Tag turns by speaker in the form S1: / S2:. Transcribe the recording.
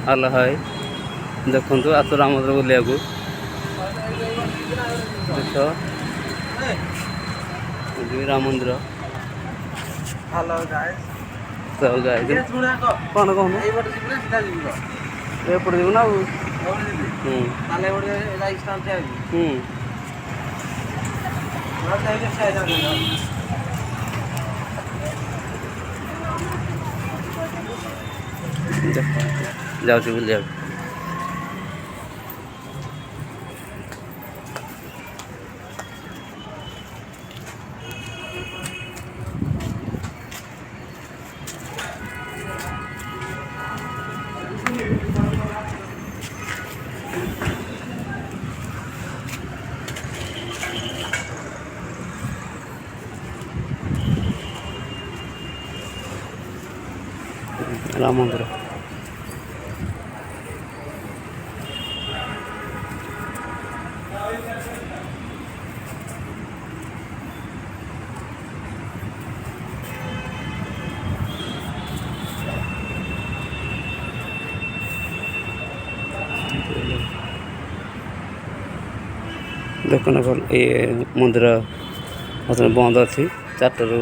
S1: ଆଲ high ଦେଖନ୍ତୁ ଆସ ରାମ ମନ୍ଦିର ବୁଲିବାକୁ ଦେଖ ରାମ ମନ୍ଦିର
S2: ହ୍ୟାଲୋ ଗାଇସ୍
S1: ତ ଗାଇସ୍ କ'ଣ କହୁନ
S2: ଏଇପଟେ ଯିବୁ ନା ସିଧା ଯିବୁ ତ
S1: ଏପଟେ ଯିବୁ ନା ଆଉ
S2: ଏପଟେ ଯିବି ତାହେଲେ ଏପଟେ ଯାଇକି ଷ୍ଟାଣ୍ଡ ଠିଆ ହେବି
S1: ଯାଉଛି ବୁଲିବାକୁ ରାମ ମନ୍ଦିର ଦେଖୁନ ଏ ମନ୍ଦିର ବନ୍ଦ ଅଛି 4ଟାରୁ